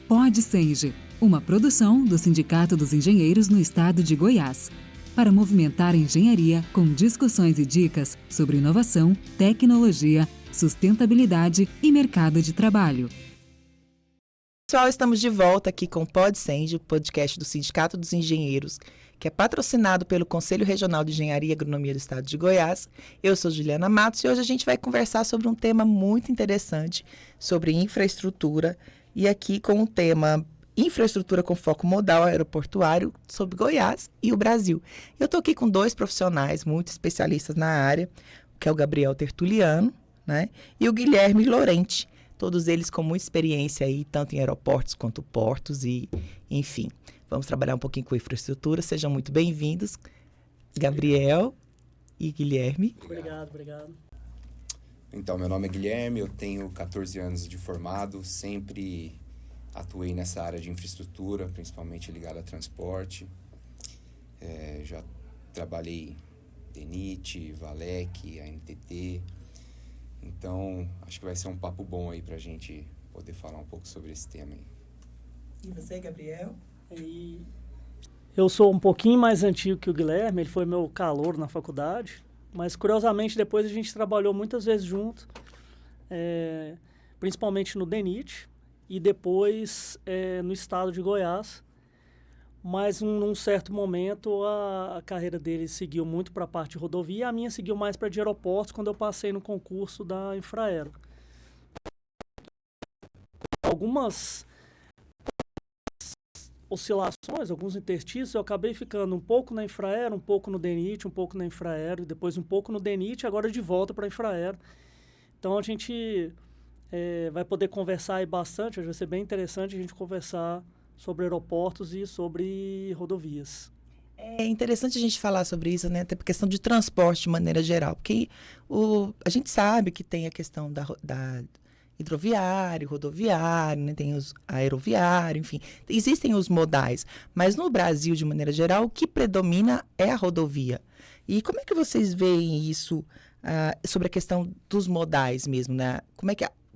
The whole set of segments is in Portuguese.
PodSenge, uma produção do Sindicato dos Engenheiros no Estado de Goiás, para movimentar a engenharia com discussões e dicas sobre inovação, tecnologia, sustentabilidade e mercado de trabalho. Pessoal, estamos de volta aqui com o PodSenge, o podcast do Sindicato dos Engenheiros, que é patrocinado pelo Conselho Regional de Engenharia e Agronomia do Estado de Goiás. Eu sou Juliana Matos e hoje a gente vai conversar sobre um tema muito interessante, sobre infraestrutura, e aqui com o tema infraestrutura com foco modal aeroportuário sobre Goiás e o Brasil. Eu estou aqui com dois profissionais muito especialistas na área, que é o Gabriel Tertuliano, né, e o Guilherme Lorente. Todos eles com muita experiência aí, tanto em aeroportos quanto portos e, enfim. Vamos trabalhar um pouquinho com infraestrutura. Sejam muito bem-vindos, Gabriel e Guilherme. Obrigado. Então, meu nome é Guilherme, eu tenho 14 anos de formado, sempre atuei nessa área de infraestrutura, principalmente ligada a transporte. Já trabalhei DENIT, VALEC, ANTT. Então, acho que vai ser um papo bom aí pra gente poder falar um pouco sobre esse tema aí. E você, Gabriel? Eu sou um pouquinho mais antigo que o Guilherme, ele foi meu calouro na faculdade, mas curiosamente depois a gente trabalhou muitas vezes junto, principalmente no DENIT e depois no estado de Goiás. Mas num certo momento a carreira dele seguiu muito para a parte de rodovia e a minha seguiu mais para de aeroportos quando eu passei no concurso da Infraero. Algumas oscilações, alguns interstícios, eu acabei ficando um pouco na Infraero, um pouco no DENIT, um pouco na Infraero, depois um pouco no DENIT, agora de volta para a Infraero. Então a gente vai poder conversar aí bastante, vai ser bem interessante a gente conversar sobre aeroportos e sobre rodovias. É interessante a gente falar sobre isso, né? Até por questão de transporte de maneira geral, porque a gente sabe que tem a questão da hidroviário, rodoviário, né? Tem os aeroviário, enfim, existem os modais, mas no Brasil, de maneira geral, o que predomina é a rodovia. E como é que vocês veem isso sobre a questão dos modais mesmo, né?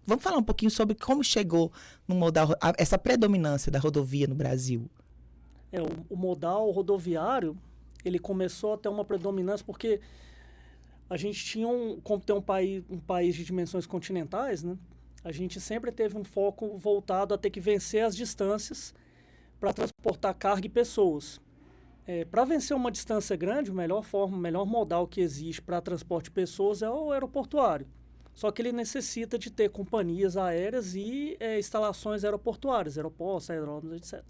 Vamos falar um pouquinho sobre como chegou no modal, essa predominância da rodovia no Brasil. O modal rodoviário, ele começou a ter uma predominância porque a gente tinha, como tem um país de dimensões continentais, né? A gente sempre teve um foco voltado a ter que vencer as distâncias para transportar carga e pessoas. Para vencer uma distância grande, a melhor modal que existe para transporte de pessoas é o aeroportuário. Só que ele necessita de ter companhias aéreas e instalações aeroportuárias, aeroportos, aeródromos, etc.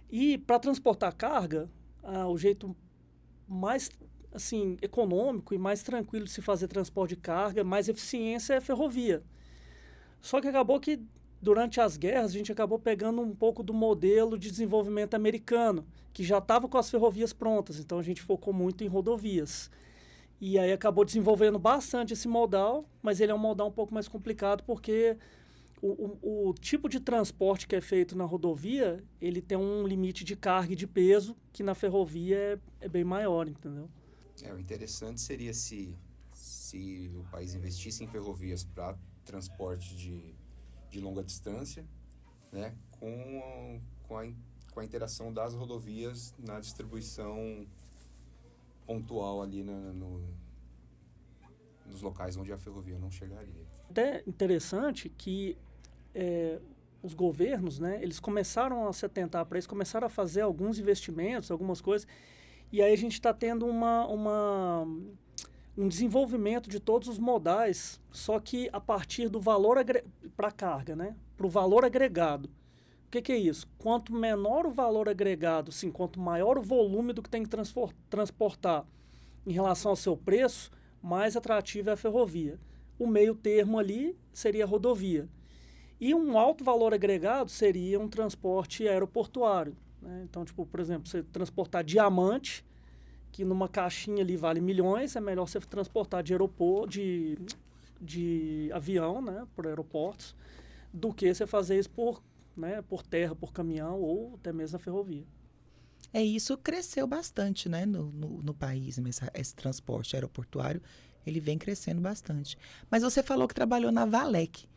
E para transportar carga, o jeito mais econômico e mais tranquilo de se fazer transporte de carga, mais eficiência é a ferrovia. Só que acabou que, durante as guerras, a gente acabou pegando um pouco do modelo de desenvolvimento americano, que já estava com as ferrovias prontas, então a gente focou muito em rodovias. E aí acabou desenvolvendo bastante esse modal, mas ele é um modal um pouco mais complicado porque o tipo de transporte que é feito na rodovia, ele tem um limite de carga e de peso que na ferrovia é bem maior, entendeu? O interessante seria se o país investisse em ferrovias para transporte de longa distância, né, com a interação das rodovias na distribuição pontual ali nos locais onde a ferrovia não chegaria. Até interessante que os governos, né, eles começaram a se atentar para isso, começaram a fazer alguns investimentos, algumas coisas, e aí a gente está tendo um desenvolvimento de todos os modais, só que a partir do valor para a carga, né, para o valor agregado. O que é isso? Quanto menor o valor agregado, quanto maior o volume do que tem que transportar em relação ao seu preço, mais atrativa é a ferrovia. O meio termo ali seria a rodovia. E um alto valor agregado seria um transporte aeroportuário, né? Então, por exemplo, você transportar diamante, que numa caixinha ali vale milhões, é melhor você transportar de avião, né, por aeroportos, do que você fazer isso por terra, por caminhão ou até mesmo na ferrovia. Isso cresceu bastante, né, no país, esse transporte aeroportuário, ele vem crescendo bastante. Mas você falou que trabalhou na VALEC.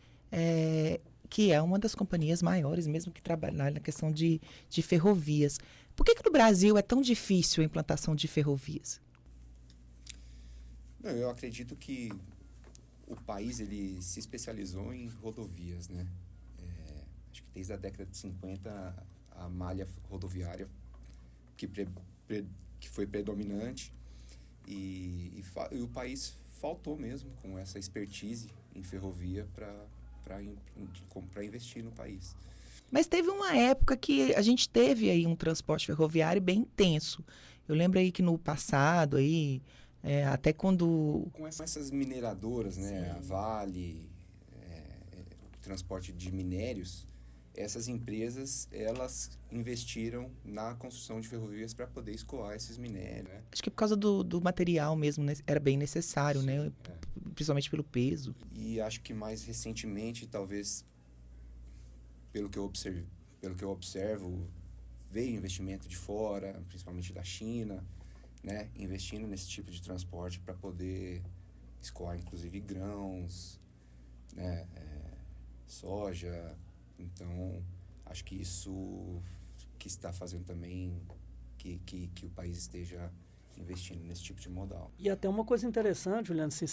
que é uma das companhias maiores mesmo que trabalha na questão de ferrovias. Por que no Brasil é tão difícil a implantação de ferrovias? Não, eu acredito que o país ele se especializou em rodovias, né? Acho que desde a década de 50 a malha rodoviária que foi predominante e o país faltou mesmo com essa expertise em ferrovia para investir no país. Mas teve uma época que a gente teve aí um transporte ferroviário bem intenso. Eu lembro aí que no passado, aí, até quando... Com essas mineradoras, né, a Vale, o transporte de minérios, essas empresas, elas investiram na construção de ferrovias para poder escoar esses minérios, né? Acho que por causa do material mesmo, né, era bem necessário, sim, né? Principalmente pelo peso. E acho que mais recentemente, talvez, pelo que eu observo, veio investimento de fora, principalmente da China, né, investindo nesse tipo de transporte para poder escoar, inclusive, grãos, né, soja. Então, acho que isso que está fazendo também que o país esteja investindo nesse tipo de modal. E até uma coisa interessante, Juliano, assim,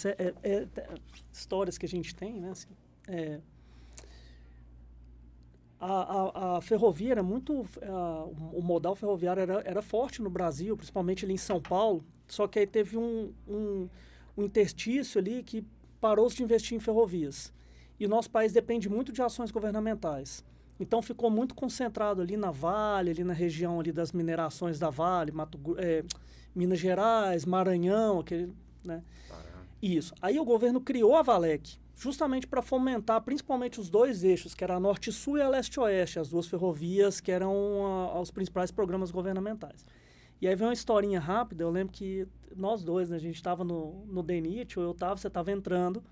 histórias que a gente tem, né? Assim, a ferrovia era muito... o modal ferroviário era forte no Brasil, principalmente ali em São Paulo, só que aí teve um interstício ali que parou-se de investir em ferrovias. E o nosso país depende muito de ações governamentais. Então, ficou muito concentrado ali na Vale, ali na região ali das minerações da Vale, Minas Gerais, Maranhão, né? Isso. Aí o governo criou a Valec, justamente para fomentar principalmente os dois eixos, que era a Norte-Sul e a Leste-Oeste, as duas ferrovias que eram os principais programas governamentais. E aí vem uma historinha rápida, eu lembro que nós dois, né, a gente estava no DENIT, você estava entrando,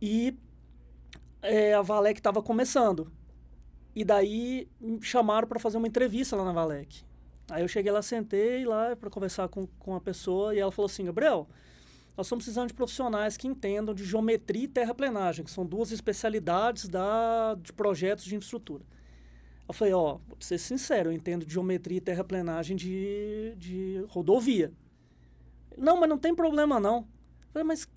e a Valec estava começando. E daí me chamaram para fazer uma entrevista lá na Valec. Aí eu cheguei lá, sentei lá para conversar com a pessoa e ela falou assim: Gabriel, nós estamos precisando de profissionais que entendam de geometria e terraplenagem, que são duas especialidades de projetos de infraestrutura. Eu falei, vou ser sincero, eu entendo de geometria e terraplenagem de rodovia. Não, mas não tem problema não. Eu falei, mas...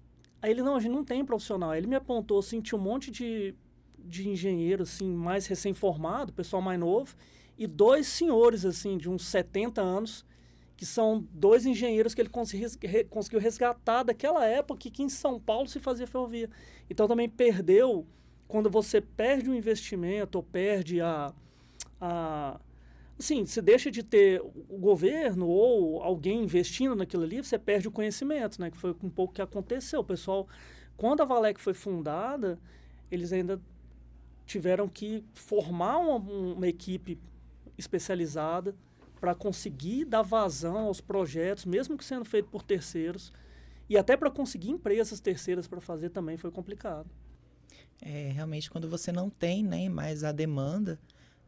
Aí ele, não, a gente não tem profissional. Aí ele me apontou, assim, tinha um monte de engenheiro, assim, mais recém-formado, pessoal mais novo, e dois senhores, assim, de uns 70 anos, que são dois engenheiros que ele conseguiu resgatar daquela época que em São Paulo se fazia ferrovia. Então também perdeu, quando você perde um investimento ou perde assim, você deixa de ter o governo ou alguém investindo naquilo ali, você perde o conhecimento, né? Que foi um pouco que aconteceu. O pessoal, quando a Valec foi fundada, eles ainda tiveram que formar uma equipe especializada para conseguir dar vazão aos projetos, mesmo que sendo feito por terceiros, e até para conseguir empresas terceiras para fazer também foi complicado. Realmente, quando você não tem, né, mais a demanda,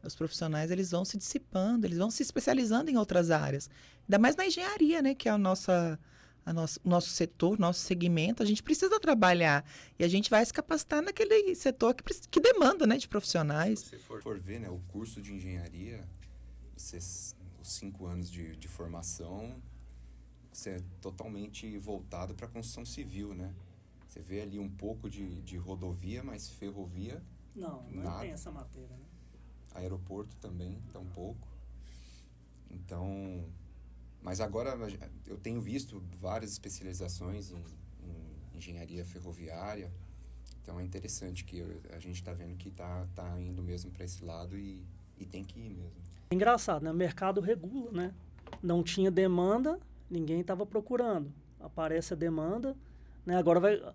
os profissionais eles vão se dissipando, eles vão se especializando em outras áreas. Ainda mais na engenharia, né, que é o nosso setor, nosso segmento. A gente precisa trabalhar e a gente vai se capacitar naquele setor que demanda, né, de profissionais. Se você for ver, né, o curso de engenharia, os 5 anos de formação, você é totalmente voltado para a construção civil, né? Você vê ali um pouco de rodovia, mas ferrovia... Não tem essa matéria, né? Aeroporto também, tampouco. Então, mas agora eu tenho visto várias especializações em engenharia ferroviária. Então é interessante que a gente está vendo que tá indo mesmo para esse lado e tem que ir mesmo. É engraçado, né? O mercado regula, né? Não tinha demanda, ninguém estava procurando. Aparece a demanda, né? Agora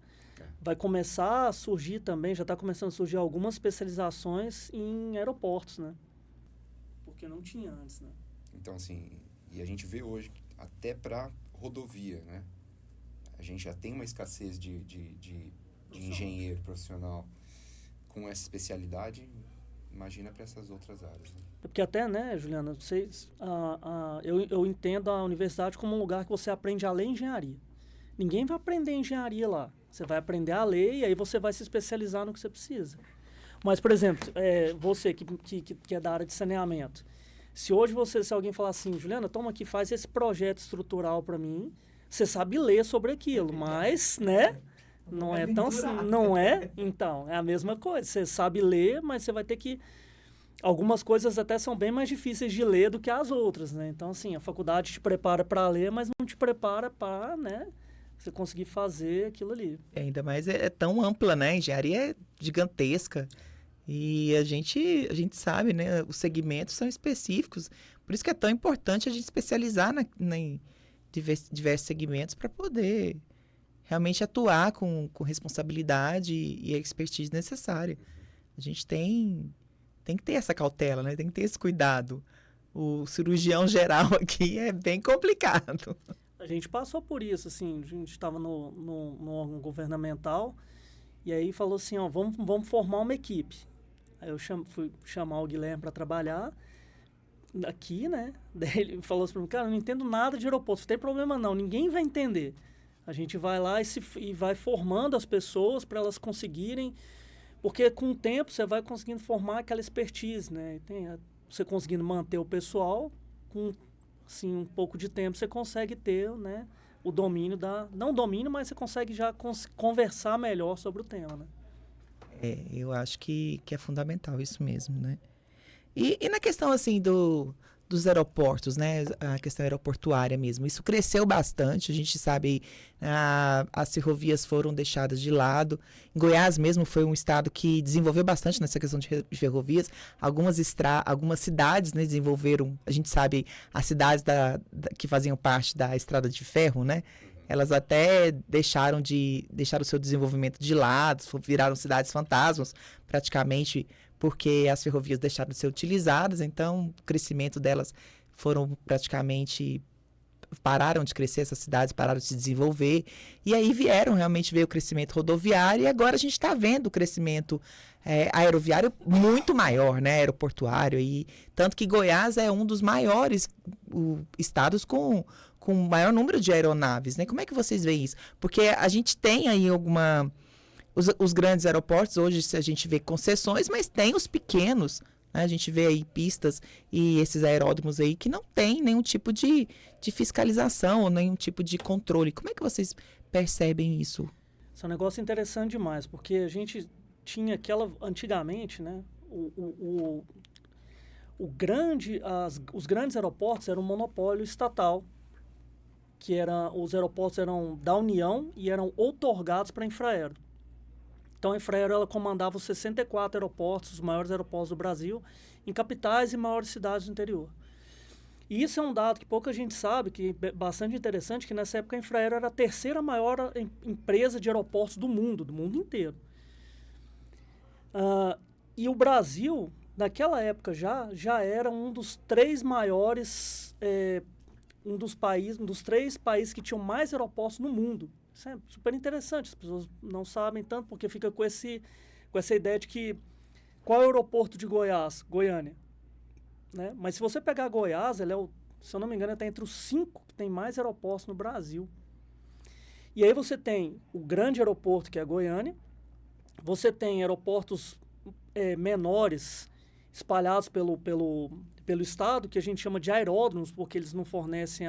vai começar a surgir também, já está começando a surgir algumas especializações em aeroportos, né? Porque não tinha antes, né? Então, assim, e a gente vê hoje até para rodovia, né? A gente já tem uma escassez de engenheiro profissional com essa especialidade, imagina para essas outras áreas. Né? Porque até, né, Juliana, eu entendo a universidade como um lugar que você aprende a ler engenharia. Ninguém vai aprender engenharia lá. Você vai aprender a ler e aí você vai se especializar no que você precisa. Mas, por exemplo, você que é da área de saneamento, se hoje se alguém falar assim, Juliana, toma aqui, faz esse projeto estrutural para mim, você sabe ler sobre aquilo, mas, né, não é tão... Não é? Então, é a mesma coisa. Você sabe ler, mas você vai ter que... Algumas coisas até são bem mais difíceis de ler do que as outras, né? Então, assim, a faculdade te prepara para ler, mas não te prepara para, né, você conseguir fazer aquilo ali. Ainda mais é tão ampla, né? A engenharia é gigantesca. E a gente sabe, né? Os segmentos são específicos. Por isso que é tão importante a gente especializar em diversos segmentos para poder realmente atuar com responsabilidade e a expertise necessária. A gente tem que ter essa cautela, né? Tem que ter esse cuidado. O cirurgião geral aqui é bem complicado. A gente passou por isso, assim, a gente estava no órgão governamental e aí falou assim, ó, vamos formar uma equipe. Aí eu fui chamar o Guilherme para trabalhar aqui, né? Daí ele falou assim para mim, cara, eu não entendo nada de aeroporto, não tem problema não, ninguém vai entender. A gente vai lá e vai formando as pessoas para elas conseguirem... Porque com o tempo você vai conseguindo formar aquela expertise, né? Você conseguindo manter o pessoal, com assim, um pouco de tempo você consegue ter, né, o domínio não domínio, mas você consegue já conversar melhor sobre o tema, né? Eu acho que é fundamental isso mesmo, né? E na questão, assim, dos aeroportos, né? A questão aeroportuária mesmo. Isso cresceu bastante. A gente sabe, as ferrovias foram deixadas de lado. Em Goiás mesmo foi um estado que desenvolveu bastante nessa questão de ferrovias. Algumas cidades, né, desenvolveram, a gente sabe, as cidades que faziam parte da estrada de ferro, né? Elas até deixaram o seu desenvolvimento de lado, viraram cidades fantasmas, praticamente, porque as ferrovias deixaram de ser utilizadas, então o crescimento delas pararam de crescer, essas cidades pararam de se desenvolver, e aí veio o crescimento rodoviário, e agora a gente está vendo o crescimento aeroviário muito maior, né, aeroportuário, e tanto que Goiás é um dos maiores estados com o maior número de aeronaves, né? Como é que vocês veem isso? Porque a gente tem aí os grandes aeroportos, hoje a gente vê concessões, mas tem os pequenos, né? A gente vê aí pistas e esses aeródromos aí que não tem nenhum tipo de fiscalização ou nenhum tipo de controle. Como é que vocês percebem isso? Isso é um negócio interessante demais, porque a gente tinha antigamente, né, os grandes aeroportos eram um monopólio estatal, que os aeroportos eram da União e eram outorgados para a Infraero. Então, a Infraero ela comandava os 64 aeroportos, os maiores aeroportos do Brasil, em capitais e maiores cidades do interior. E isso é um dado que pouca gente sabe, que é bastante interessante, que nessa época a Infraero era a terceira maior empresa de aeroportos do mundo inteiro. E o Brasil, naquela época já era um dos três maiores... um dos três países que tinham mais aeroportos no mundo. Isso é super interessante, as pessoas não sabem tanto, porque fica com essa ideia de que qual é o aeroporto de Goiás? Goiânia. Né? Mas se você pegar Goiás, se eu não me engano, está entre os 5 que tem mais aeroportos no Brasil. E aí você tem o grande aeroporto, que é Goiânia, você tem aeroportos menores espalhados pelo estado, que a gente chama de aeródromos, porque eles não fornecem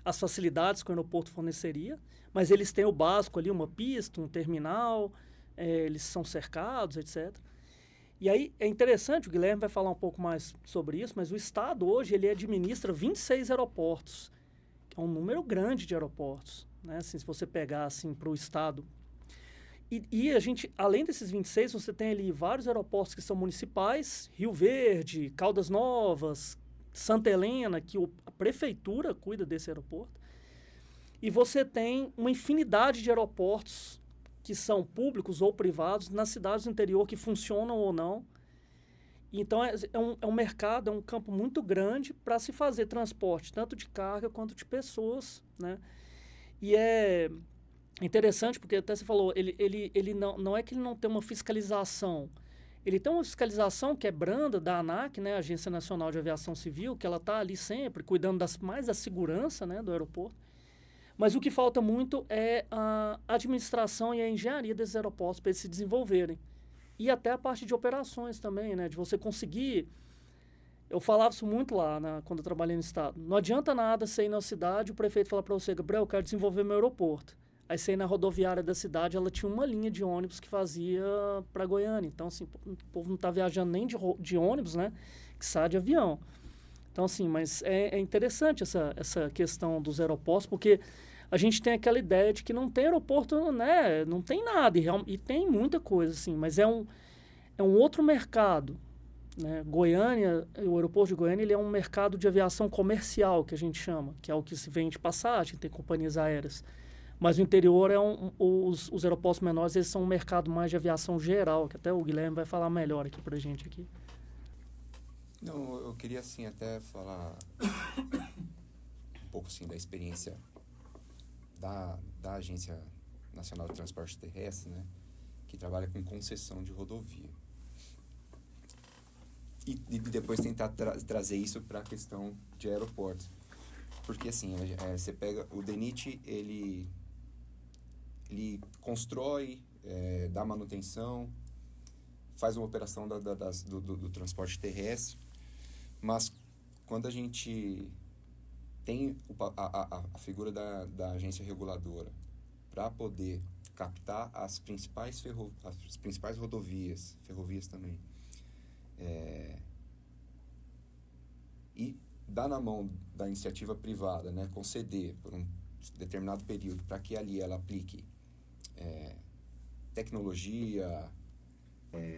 as facilidades que o aeroporto forneceria, mas eles têm o básico ali, uma pista, um terminal, eles são cercados, etc. E aí é interessante, o Guilherme vai falar um pouco mais sobre isso, mas o estado hoje ele administra 26 aeroportos, que é um número grande de aeroportos, né? Assim, se você pegar assim, para o estado. E a gente, além desses 26, você tem ali vários aeroportos que são municipais, Rio Verde, Caldas Novas, Santa Helena, que a prefeitura cuida desse aeroporto. E você tem uma infinidade de aeroportos que são públicos ou privados nas cidades do interior que funcionam ou não. Então, é um mercado, é um campo muito grande para se fazer transporte, tanto de carga quanto de pessoas, né? E é interessante, porque até você falou, ele não é que ele não tem uma fiscalização. Ele tem uma fiscalização que é branda da ANAC, né, Agência Nacional de Aviação Civil, que ela está ali sempre cuidando mais da segurança, né, do aeroporto. Mas o que falta muito é a administração e a engenharia desses aeroportos para eles se desenvolverem. E até a parte de operações também, né? De você conseguir... Eu falava isso muito lá, quando eu trabalhei no estado. Não adianta nada você ir na cidade e o prefeito falar para você, Gabriel, eu quero desenvolver meu aeroporto. Aí você ir na rodoviária da cidade, ela tinha uma linha de ônibus que fazia para Goiânia. Então, assim, o povo não está viajando nem de ônibus, né? Que sai de avião. Então, assim, mas é interessante essa questão dos aeroportos, porque a gente tem aquela ideia de que não tem aeroporto, né? Não tem nada, e tem muita coisa, assim, mas é um outro mercado. Né? Goiânia, o aeroporto de Goiânia, ele é um mercado de aviação comercial, que a gente chama, que é o que se vende passagem, tem companhias aéreas. Mas o interior, os aeroportos menores, eles são um mercado mais de aviação geral, que até o Guilherme vai falar melhor aqui pra gente aqui. Não, eu queria, assim, até falar um pouco, assim, da experiência da Agência Nacional de Transporte Terrestre, né? Que trabalha com concessão de rodovia. E depois tentar trazer isso para a questão de aeroportos. Porque, assim, você pega... O DENIT, ele constrói, dá manutenção, faz uma operação do transporte terrestre, mas quando a gente tem a figura da agência reguladora para poder captar as principais rodovias, ferrovias também, e dar na mão da iniciativa privada, né, conceder por um determinado período para que ali ela aplique tecnologia.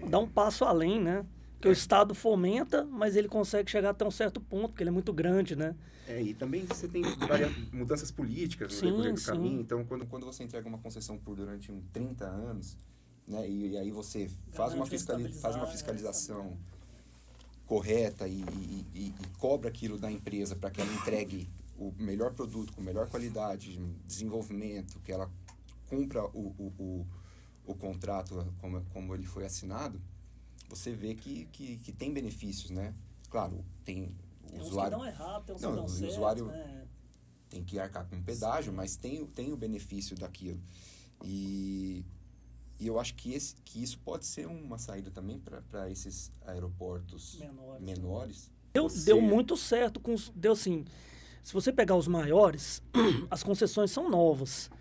Dá um passo além, né? Que o Estado fomenta, mas ele consegue chegar até um certo ponto, porque ele é muito grande, né? E também você tem várias mudanças políticas no decorrer do caminho. Então, quando você entrega uma concessão durante 30 anos, né, e aí você faz uma fiscalização correta e cobra aquilo da empresa para que ela entregue o melhor produto, com melhor qualidade, desenvolvimento, que ela cumpra o contrato como ele foi assinado, você vê que tem benefícios, né? Claro, tem o usuário... Tem uns que dão errado, tem uns que dão certo, o usuário, né? Tem que arcar com pedágio, mas tem o benefício daquilo. E eu acho que isso pode ser uma saída também para esses aeroportos menores. Deu muito certo. Deu assim, se você pegar os maiores, as concessões são novas.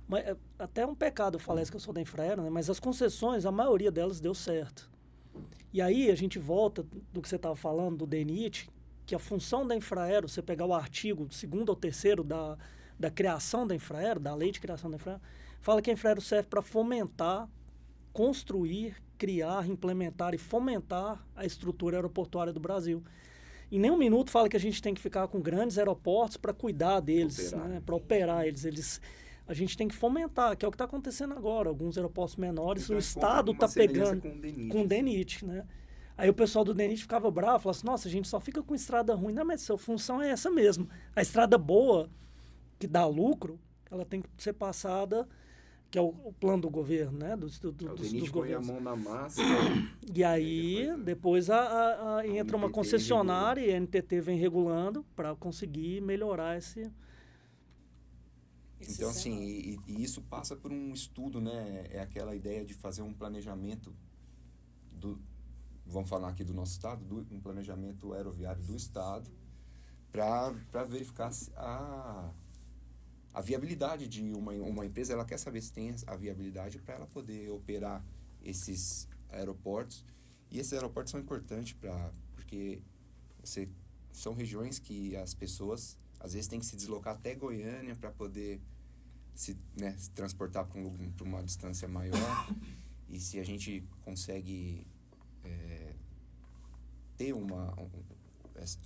Mas, até é um pecado eu falar isso, que eu sou da Infraero, né? Mas as concessões, a maioria delas deu certo. E aí a gente volta do que você estava falando, do DENIT, que a função da Infraero, você pegar o artigo 2º ou 3º da criação da Infraero, da lei de criação da Infraero, fala que a Infraero serve para fomentar, construir, criar, implementar e fomentar a estrutura aeroportuária do Brasil. Em nenhum minuto fala que a gente tem que ficar com grandes aeroportos para cuidar deles, né? Para operar eles. A gente tem que fomentar, que é o que está acontecendo agora. Alguns aeroportos menores, então, o Estado está pegando com o DENIT, né? Aí o pessoal do DENIT ficava bravo, falava assim, nossa, a gente só fica com estrada ruim. Não, mas a função é essa mesmo. A estrada boa, que dá lucro, ela tem que ser passada, que é o plano do governo, né? Dos DENIT põe a mão na massa. E aí, depois entra uma concessionária e a NTT vem regulando para conseguir melhorar esse... Então, assim, e isso passa por um estudo, né? É aquela ideia de fazer um planejamento vamos falar aqui do nosso estado, um planejamento aeroviário do estado, para verificar a viabilidade de uma empresa. Ela quer saber se tem a viabilidade para ela poder operar esses aeroportos. E esses aeroportos são importantes porque são regiões que as pessoas às vezes têm que se deslocar até Goiânia para poder se transportar para uma distância maior. E se a gente consegue ter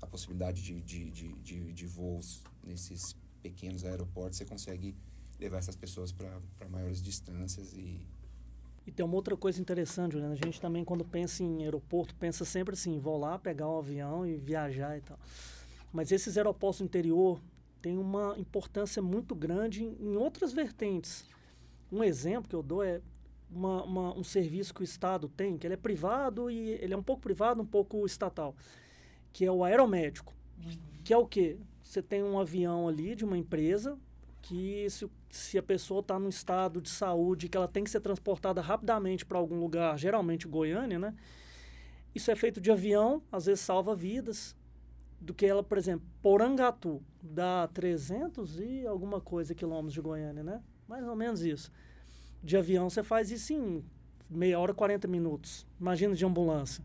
a possibilidade de voos nesses pequenos aeroportos, você consegue levar essas pessoas para maiores distâncias. E tem uma outra coisa interessante, Juliana. A gente também, quando pensa em aeroporto, pensa sempre assim, vou lá pegar um avião e viajar e tal. Mas esses aeroportos do interior têm uma importância muito grande em outras vertentes. Um exemplo que eu dou é um serviço que o Estado tem, que ele é privado e ele é um pouco privado, um pouco estatal, que é o aeromédico. Que é o quê? Você tem um avião ali de uma empresa que, se se a pessoa está num estado de saúde que ela tem que ser transportada rapidamente para algum lugar, geralmente Goiânia, né? Isso é feito de avião, às vezes salva vidas, do que ela, por exemplo, Porangatu, dá 300 e alguma coisa quilômetros de Goiânia, né? Mais ou menos isso. De avião você faz isso em meia hora, 40 minutos. Imagina de ambulância,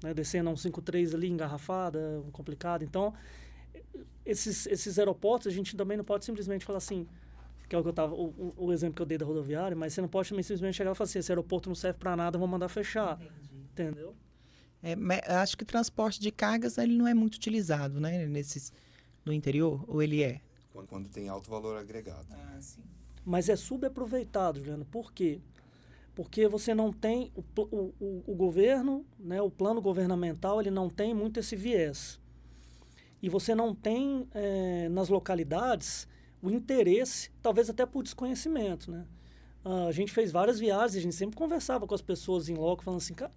né? Descendo a um 53 ali, engarrafada, complicado. Então, esses aeroportos, a gente também não pode simplesmente falar assim, que é o que eu tava, o exemplo que eu dei da rodoviária, mas você não pode também simplesmente chegar e falar assim, esse aeroporto não serve para nada, vou mandar fechar. Entendi. Entendeu? Acho que o transporte de cargas ele não é muito utilizado, né? No interior, ou ele é? Quando tem alto valor agregado. Ah, sim. Mas é subaproveitado, Juliana. Por quê? Porque você não tem, o governo, né, o plano governamental, ele não tem muito esse viés. E você não tem, nas localidades, o interesse, talvez até por desconhecimento, né? A gente fez várias viagens, a gente sempre conversava com as pessoas em loco, falando assim, cara,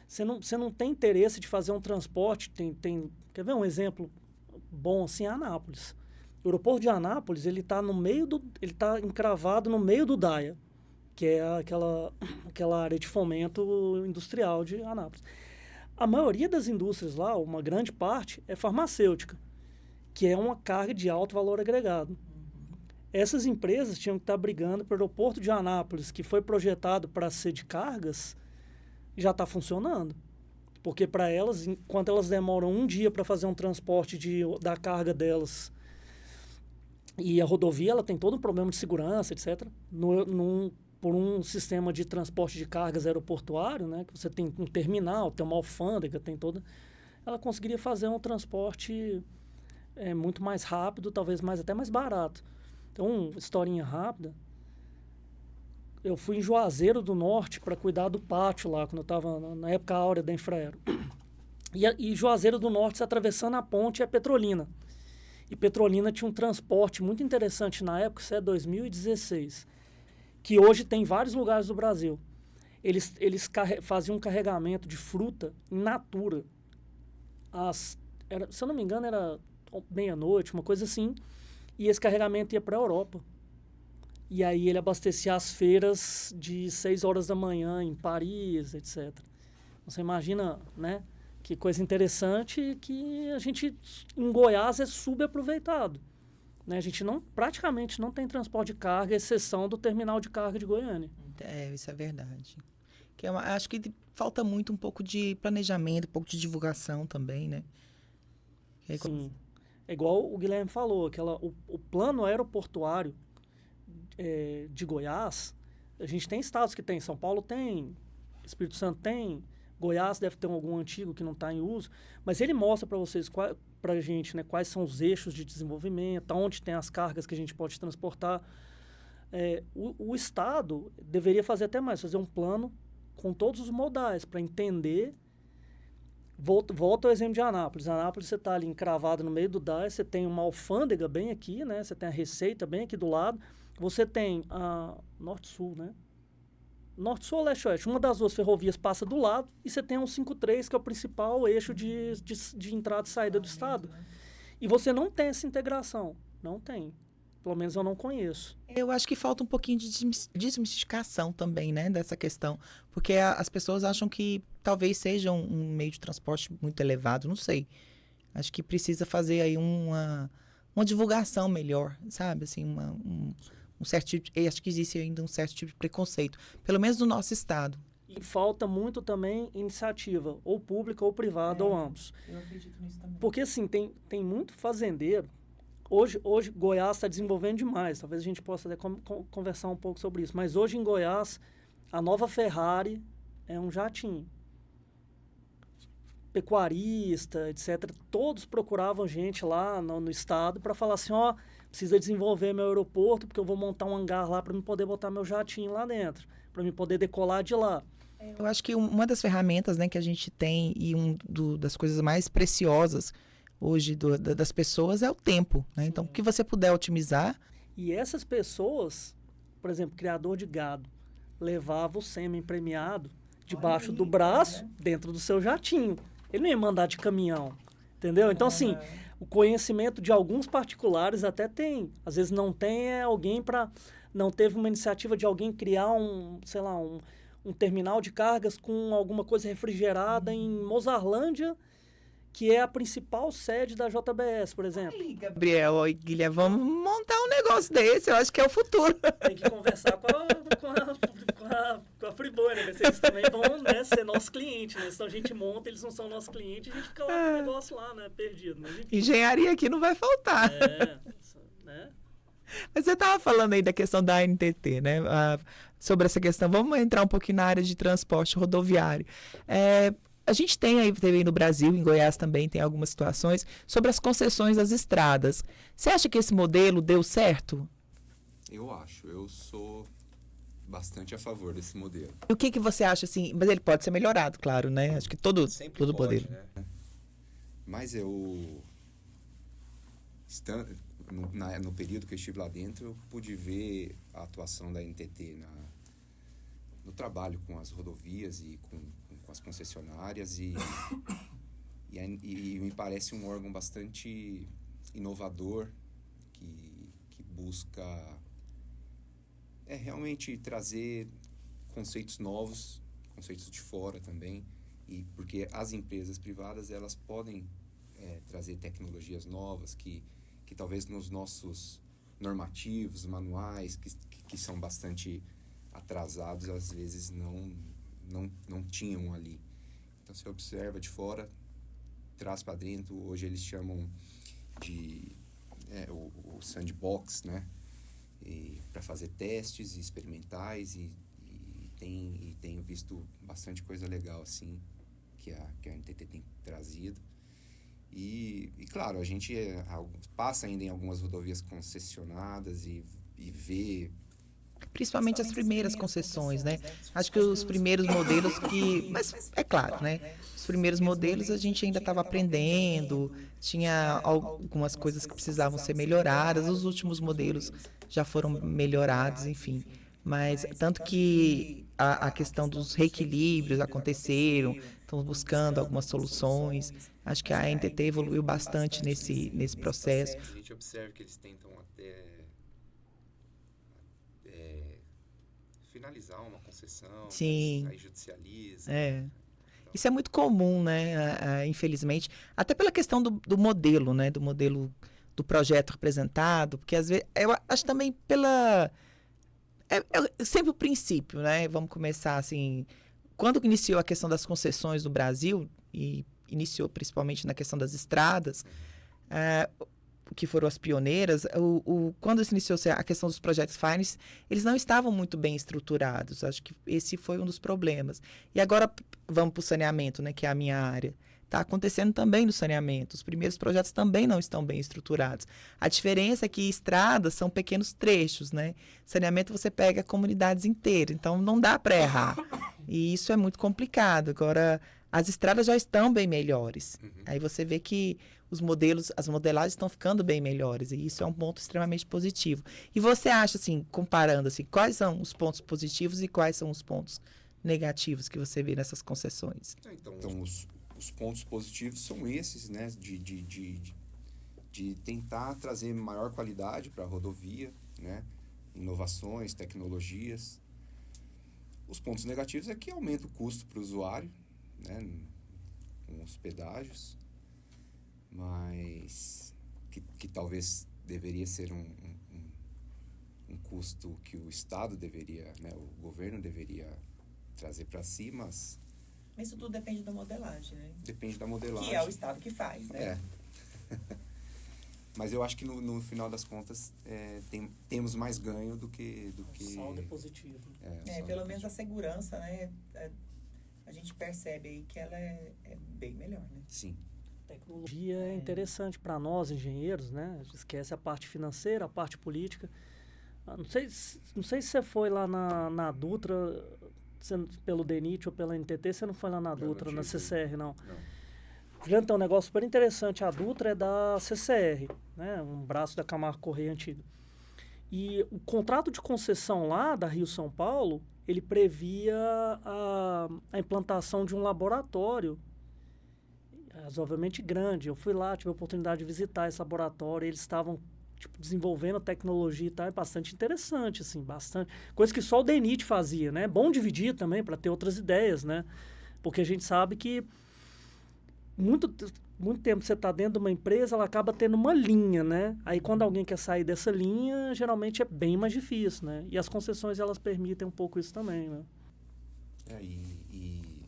você não tem interesse de fazer um transporte, quer ver um exemplo bom assim? Anápolis. O aeroporto de Anápolis, ele está encravado no meio do DAIA, que é aquela área de fomento industrial de Anápolis. A maioria das indústrias lá, uma grande parte, é farmacêutica, que é uma carga de alto valor agregado. Essas empresas tinham que estar brigando para o aeroporto de Anápolis, que foi projetado para ser de cargas, já está funcionando. Porque para elas, enquanto elas demoram um dia para fazer um transporte da carga delas, e a rodovia ela tem todo um problema de segurança, etc., por um sistema de transporte de cargas aeroportuário, né, que você tem um terminal, tem uma alfândega, tem toda... Ela conseguiria fazer um transporte muito mais rápido, talvez até mais barato. Então, historinha rápida. Eu fui em Juazeiro do Norte para cuidar do pátio lá, quando eu estava na época áurea da Infraero. E Juazeiro do Norte, se atravessando a ponte, é Petrolina. E Petrolina tinha um transporte muito interessante na época, isso é 2016, que hoje tem em vários lugares do Brasil. Eles faziam um carregamento de fruta in natura. Se eu não me engano, era meia-noite, uma coisa assim, e esse carregamento ia para a Europa. E aí ele abastecia as feiras de 6 horas da manhã em Paris, etc. Você imagina, né? Que coisa interessante que a gente, em Goiás, é subaproveitado. Né? A gente praticamente não tem transporte de carga, exceção do terminal de carga de Goiânia. Isso é verdade. Acho que falta muito um pouco de planejamento, um pouco de divulgação também, né? Sim. É igual o Guilherme falou, o plano aeroportuário de Goiás, a gente tem estados que tem, São Paulo tem, Espírito Santo tem, Goiás deve ter algum antigo que não está em uso, mas ele mostra para vocês, para a gente, né, quais são os eixos de desenvolvimento, onde tem as cargas que a gente pode transportar. O Estado deveria fazer até mais, fazer um plano com todos os modais para entender. Volta ao exemplo de Anápolis. Anápolis, você está ali encravado no meio do DAI, você tem uma alfândega bem aqui, né? Você tem a Receita bem aqui do lado, você tem a Norte-Sul, né? Norte-Sul ou Leste-Oeste? Uma das duas ferrovias passa do lado e você tem um 53, que é o principal eixo de entrada e saída do estado. E você não tem essa integração. Não tem. Pelo menos eu não conheço. Eu acho que falta um pouquinho de desmistificação também, né, dessa questão. Porque as pessoas acham que talvez seja um meio de transporte muito elevado, não sei. Acho que precisa fazer aí uma divulgação melhor, sabe? Assim, um certo tipo, acho que existe ainda um certo tipo de preconceito, pelo menos no nosso estado. E falta muito também iniciativa, ou pública ou privada, ou ambos. Eu acredito nisso também. Porque assim, tem muito fazendeiro. Hoje Goiás está desenvolvendo demais, talvez a gente possa até conversar um pouco sobre isso, mas hoje em Goiás, a nova Ferrari é um jatinho. Pecuarista, etc., todos procuravam gente lá no estado para falar assim, precisa desenvolver meu aeroporto, porque eu vou montar um hangar lá para me poder botar meu jatinho lá dentro, para me poder decolar de lá. Eu acho que uma das ferramentas, né, que a gente tem e das coisas mais preciosas hoje das pessoas é o tempo, né? Então, o que você puder otimizar. E essas pessoas, por exemplo, criador de gado, levava o sêmen premiado debaixo do braço, dentro do seu jatinho. Ele não ia mandar de caminhão, entendeu? Então, assim, O conhecimento de alguns particulares até tem. Às vezes não tem alguém para... Não teve uma iniciativa de alguém criar um terminal de cargas com alguma coisa refrigerada em Mozarlândia, que é a principal sede da JBS, por exemplo. Aí, Gabriel e Guilherme, vamos montar um negócio desse, eu acho que é o futuro. Tem que conversar com a Friboi, né? Eles também vão, né, ser nosso cliente, né? Senão a gente monta, eles não são nosso cliente, a gente fica lá com o negócio lá, né? Perdido. Mas, enfim. Engenharia aqui não vai faltar. Né? Mas você estava falando aí da questão da ANTT, né? Sobre essa questão, vamos entrar um pouquinho na área de transporte rodoviário. A gente tem aí também no Brasil, em Goiás também tem algumas situações, sobre as concessões das estradas. Você acha que esse modelo deu certo? Eu acho. Eu sou bastante a favor desse modelo. E o que você acha, assim, mas ele pode ser melhorado, claro, né? Acho que todo pode, modelo. Né? Mas no período que eu estive lá dentro, eu pude ver a atuação da NTT no trabalho com as rodovias e com as concessionárias e me parece um órgão bastante inovador que busca realmente trazer conceitos novos, conceitos de fora também, e porque as empresas privadas elas podem trazer tecnologias novas que talvez nos nossos normativos, manuais, que são bastante atrasados, às vezes não tinham ali. Então, você observa de fora, traz para dentro. Hoje eles chamam de o sandbox, né? Para fazer testes experimentais e tenho visto bastante coisa legal assim que a NTT tem trazido. E claro, a gente passa ainda em algumas rodovias concessionadas e vê... Principalmente as primeiras concessões, né? Acho que os primeiros modelos Mas é claro, né? Os primeiros modelos a gente ainda estava aprendendo, tinha algumas coisas que precisavam ser melhoradas, os últimos modelos já foram melhorados, enfim. Mas tanto que a questão dos reequilíbrios aconteceram, estamos buscando algumas soluções. Acho que a NTT evoluiu bastante nesse processo. A gente observa que eles tentam até finalizar uma concessão, Sim. Aí judicializa. Isso é muito comum, né? Infelizmente. Até pela questão do modelo, né? Do modelo do projeto representado, porque às vezes eu acho também pela... É sempre o princípio, né? Vamos começar assim... Quando iniciou a questão das concessões no Brasil, e iniciou principalmente na questão das estradas, que foram as pioneiras, quando se iniciou a questão dos projetos finance, eles não estavam muito bem estruturados. Acho que esse foi um dos problemas. E agora vamos para o saneamento, né, que é a minha área. Está acontecendo também no saneamento. Os primeiros projetos também não estão bem estruturados. A diferença é que estradas são pequenos trechos, né? Saneamento você pega comunidades inteiras, então não dá para errar. E isso é muito complicado. Agora, as estradas já estão bem melhores. Aí você vê que as modelagens estão ficando bem melhores. E isso é um ponto extremamente positivo. E você acha, assim, comparando, assim, quais são os pontos positivos e quais são os pontos negativos que você vê nessas concessões? Então os pontos positivos são esses, né? De tentar trazer maior qualidade para a rodovia, né? Inovações, tecnologias. Os pontos negativos é que aumenta o custo para o usuário, né? Com os pedágios, mas que talvez deveria ser um custo que o Estado deveria, né? O governo deveria trazer para si, mas isso tudo depende da modelagem, né? Depende da modelagem. Que é o Estado que faz, né? Mas eu acho que no final das contas temos mais ganho do que... O saldo é positivo. Pelo menos a segurança, né? A gente percebe aí que ela é bem melhor, né? Sim. A tecnologia é interessante para nós, engenheiros, né? A gente esquece a parte financeira, a parte política. Não sei se você foi lá na Dutra... pelo DENIT ou pela NTT, você não foi lá na Dutra, na CCR, não. Juliano, tem um negócio super interessante. A Dutra é da CCR, né? Um braço da Camargo Correia antiga. E o contrato de concessão lá, da Rio-São Paulo, ele previa a implantação de um laboratório. razoavelmente grande. Eu fui lá, tive a oportunidade de visitar esse laboratório, eles estavam desenvolvendo tecnologia e tal, é bastante interessante, assim, bastante. Coisa que só o DENIT fazia, né? É bom dividir também para ter outras ideias, né? Porque a gente sabe que muito tempo você está dentro de uma empresa, ela acaba tendo uma linha, né? Aí quando alguém quer sair dessa linha, geralmente é bem mais difícil, né? E as concessões, elas permitem um pouco isso também, né? E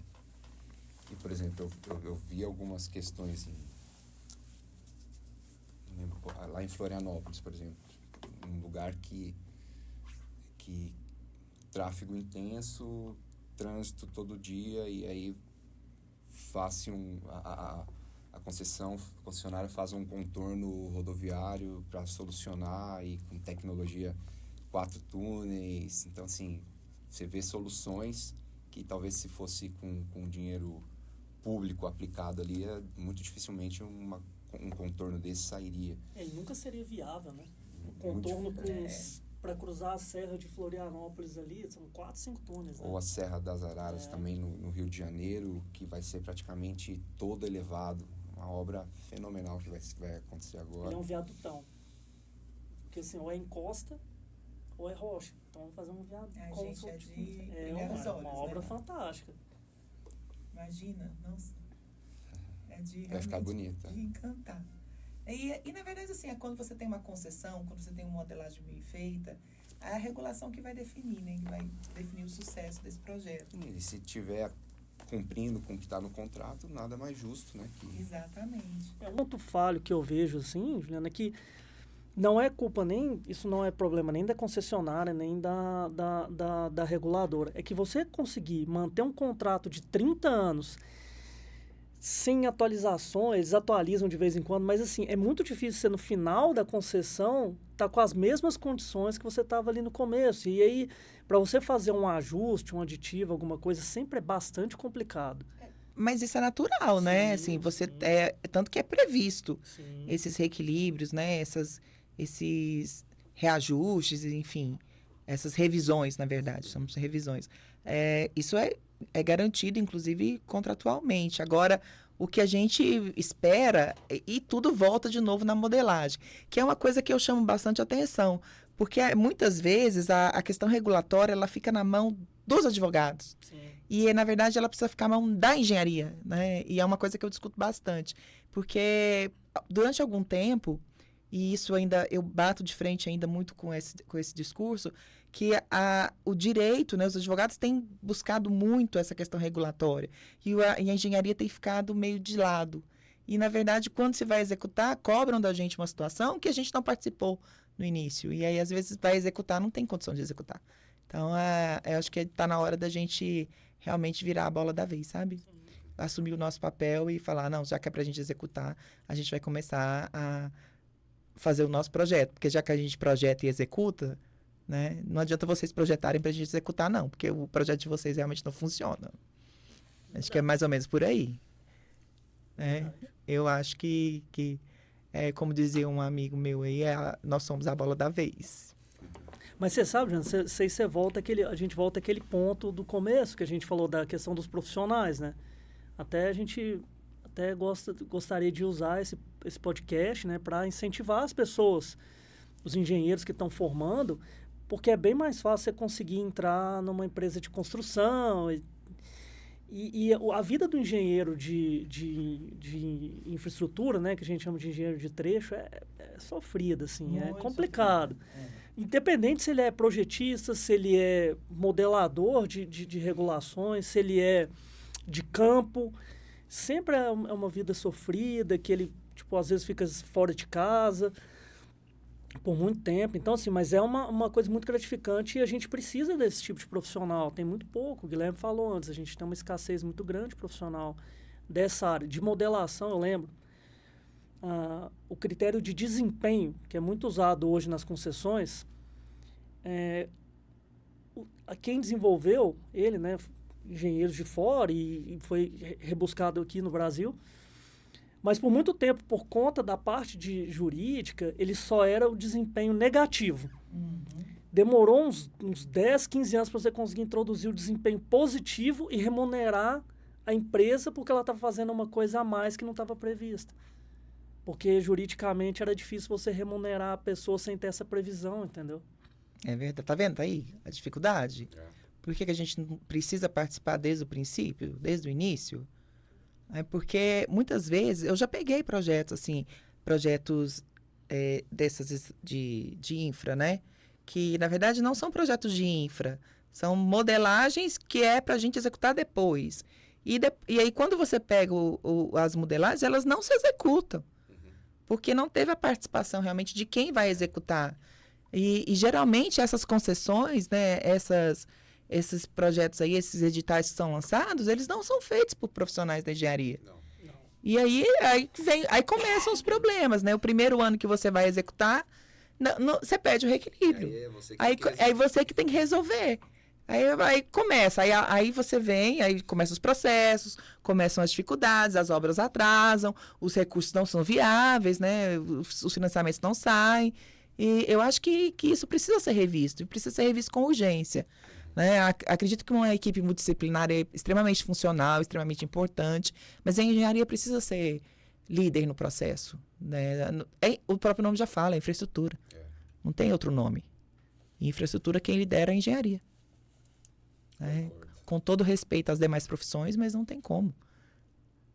por exemplo, eu vi algumas questões não lembro, lá em Florianópolis, por exemplo, um lugar que tráfego intenso, trânsito todo dia, e aí a concessionária faz um contorno rodoviário para solucionar, e com tecnologia 4 túneis. Então, assim, você vê soluções que talvez se fosse com dinheiro público aplicado ali, muito dificilmente um contorno desse sairia. E nunca seria viável, né? O contorno para cruzar a Serra de Florianópolis ali, são 4, 5 túneis. Né? Ou a Serra das Araras também no Rio de Janeiro, que vai ser praticamente todo elevado. Uma obra fenomenal que vai acontecer agora. Ele é um viadutão. Porque assim, ou é encosta ou é rocha. Então vamos fazer um viaduto. Uma obra fantástica. Imagina, nossa. Vai ficar bonita. De encantar. E na verdade, assim, é quando você tem uma concessão, quando você tem uma modelagem bem feita, é a regulação que vai definir, né? Que vai definir o sucesso desse projeto. E se tiver cumprindo com o que está no contrato, nada mais justo, né? Exatamente. Um ponto falho que eu vejo, assim, Juliana, é que não é culpa isso não é problema nem da concessionária, nem da reguladora. É que você conseguir manter um contrato de 30 anos sem atualizações, eles atualizam de vez em quando, mas assim, é muito difícil você no final da concessão tá com as mesmas condições que você estava ali no começo. E aí, para você fazer um ajuste, um aditivo, alguma coisa, sempre é bastante complicado. Mas isso é natural, né? Assim, você tanto que é previsto esses reequilíbrios, né? Esses reajustes, enfim, essas revisões, na verdade, chamamos de revisões. Isso é garantido, inclusive, contratualmente. Agora, o que a gente espera, e tudo volta de novo na modelagem, que é uma coisa que eu chamo bastante atenção, porque muitas vezes a questão regulatória ela fica na mão dos advogados. Sim. E, na verdade, ela precisa ficar na mão da engenharia, né? E é uma coisa que eu discuto bastante, porque durante algum tempo, e isso ainda, eu bato de frente ainda muito com esse discurso, que o direito, né, os advogados têm buscado muito essa questão regulatória, e a engenharia tem ficado meio de lado. E, na verdade, quando se vai executar, cobram da gente uma situação que a gente não participou no início. E aí, às vezes, vai executar, não tem condição de executar. Então, eu acho que está na hora da gente realmente virar a bola da vez, sabe? Assumir o nosso papel e falar, não, já que é para a gente executar, a gente vai começar a fazer o nosso projeto. Porque já que a gente projeta e executa, né, não adianta vocês projetarem para a gente executar, não. Porque o projeto de vocês realmente não funciona. Acho que é mais ou menos por aí. Eu acho que como dizia um amigo meu aí, nós somos a bola da vez. Mas você sabe, Jana, a gente volta àquele ponto do começo, que a gente falou da questão dos profissionais, né? A gente gostaria de usar esse podcast, né, para incentivar as pessoas, os engenheiros que estão formando, porque é bem mais fácil você conseguir entrar numa empresa de construção. E a vida do engenheiro de infraestrutura, né, que a gente chama de engenheiro de trecho, é sofrida, assim, muito é complicado. Independente se ele é projetista, se ele é modelador de regulações, se ele é de campo, sempre é uma vida sofrida, que ele, às vezes fica fora de casa por muito tempo. Então, assim, mas é uma coisa muito gratificante e a gente precisa desse tipo de profissional. Tem muito pouco, o Guilherme falou antes, a gente tem uma escassez muito grande de profissional dessa área. De modelação, eu lembro, o critério de desempenho, que é muito usado hoje nas concessões, quem desenvolveu ele, né, engenheiros de fora e foi rebuscado aqui no Brasil, mas por muito tempo, por conta da parte de jurídica, ele só era o desempenho negativo. Uhum. Demorou uns 10, 15 anos para você conseguir introduzir o desempenho positivo e remunerar a empresa porque ela estava fazendo uma coisa a mais que não estava prevista. Porque juridicamente era difícil você remunerar a pessoa sem ter essa previsão, entendeu? É verdade. Tá vendo aí a dificuldade? Por que a gente não precisa participar desde o princípio, desde o início? É porque muitas vezes eu já peguei projetos assim, dessas de infra, né? Que na verdade não são projetos de infra, são modelagens que é para a gente executar depois. E aí quando você pega as modelagens, elas não se executam, porque não teve a participação realmente de quem vai executar. E geralmente essas concessões, né? Esses projetos aí, esses editais que são lançados, eles não são feitos por profissionais da engenharia. Não. E aí começam os problemas, né? O primeiro ano que você vai executar, você pede o reequilíbrio. Aí você que tem que resolver. Aí começa, aí você vem, aí começam os processos, começam as dificuldades, as obras atrasam, os recursos não são viáveis, né? Os financiamentos não saem. E eu acho que isso precisa ser revisto, e precisa ser revisto com urgência. Né? Acredito que uma equipe multidisciplinar é extremamente funcional, extremamente importante, mas a engenharia precisa ser líder no processo. Né? O próprio nome já fala, é infraestrutura. Não tem outro nome. E infraestrutura, quem lidera é a engenharia. Com todo respeito às demais profissões, mas não tem como.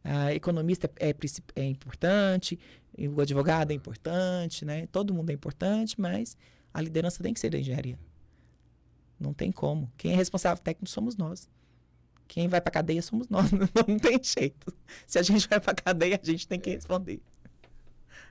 A economista é importante, o advogado é importante, né? Todo mundo é importante, mas a liderança tem que ser da engenharia. Não tem como. Quem é responsável técnico somos nós. Quem vai para cadeia somos nós. Não tem jeito. Se a gente vai para cadeia, a gente tem que responder.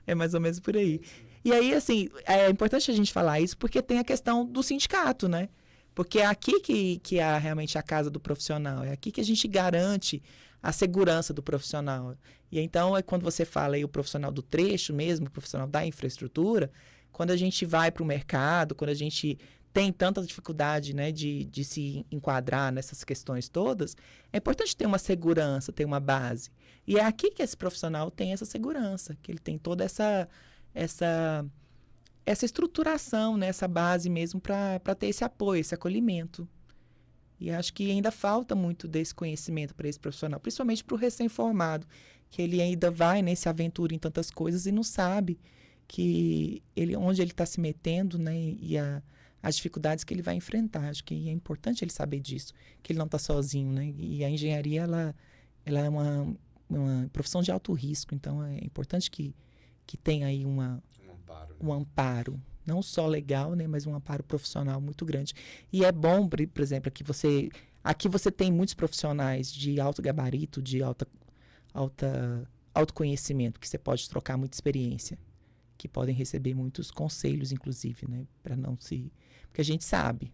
É mais ou menos por aí. E aí, assim, é importante a gente falar isso porque tem a questão do sindicato, né? Porque é aqui que é realmente a casa do profissional. É aqui que a gente garante a segurança do profissional. E então, quando você fala aí o profissional do trecho mesmo, o profissional da infraestrutura, quando a gente vai para o mercado, quando a gente tem tanta dificuldade, né, de se enquadrar nessas questões todas, é importante ter uma segurança, ter uma base. E é aqui que esse profissional tem essa segurança, que ele tem toda essa estruturação, né, essa base mesmo para ter esse apoio, esse acolhimento. E acho que ainda falta muito desse conhecimento para esse profissional, principalmente para o recém-formado, que ele ainda vai, né, se aventura em tantas coisas e não sabe onde ele está se metendo, né, e as dificuldades que ele vai enfrentar. Acho que é importante ele saber disso, que ele não está sozinho, né? E a engenharia, ela é uma profissão de alto risco, então é importante que tenha aí um amparo, né? Um amparo, não só legal, né? Mas um amparo profissional muito grande. E é bom, por exemplo, aqui você tem muitos profissionais de alto gabarito, de alto conhecimento, que você pode trocar muita experiência, que podem receber muitos conselhos, inclusive, né? Porque a gente sabe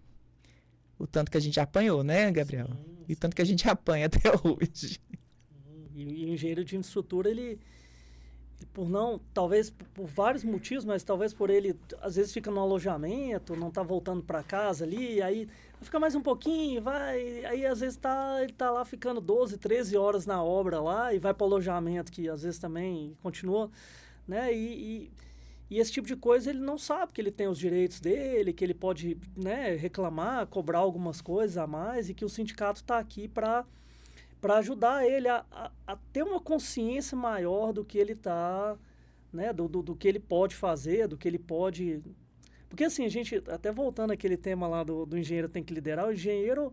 o tanto que a gente apanhou, né, Gabriel? Sim. E o tanto que a gente apanha até hoje. E o engenheiro de infraestrutura, ele talvez por vários motivos, mas talvez por ele, às vezes fica no alojamento, não está voltando para casa ali, aí fica mais um pouquinho, aí às vezes ele tá lá ficando 12, 13 horas na obra lá e vai para o alojamento, que às vezes também continua, né, e esse tipo de coisa ele não sabe que ele tem os direitos dele, que ele pode, né, reclamar, cobrar algumas coisas a mais, e que o sindicato está aqui para ajudar ele a ter uma consciência maior do que ele está, né, do que ele pode fazer, do que ele pode... Porque assim, a gente, até voltando àquele tema lá do engenheiro tem que liderar, o engenheiro,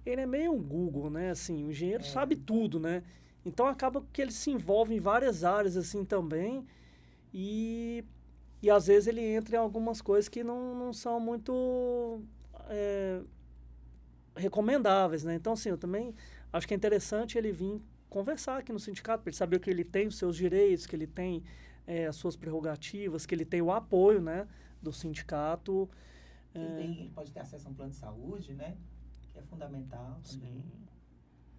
ele é meio um Google, né, assim, o engenheiro sabe tudo, né, então acaba que ele se envolve em várias áreas assim também, e às vezes ele entra em algumas coisas que não são muito recomendáveis, né? Então, assim, eu também acho que é interessante ele vir conversar aqui no sindicato, para ele saber que ele tem os seus direitos, que ele tem as suas prerrogativas, que ele tem o apoio, né, do sindicato. Ele pode ter acesso a um plano de saúde, né? Que é fundamental também.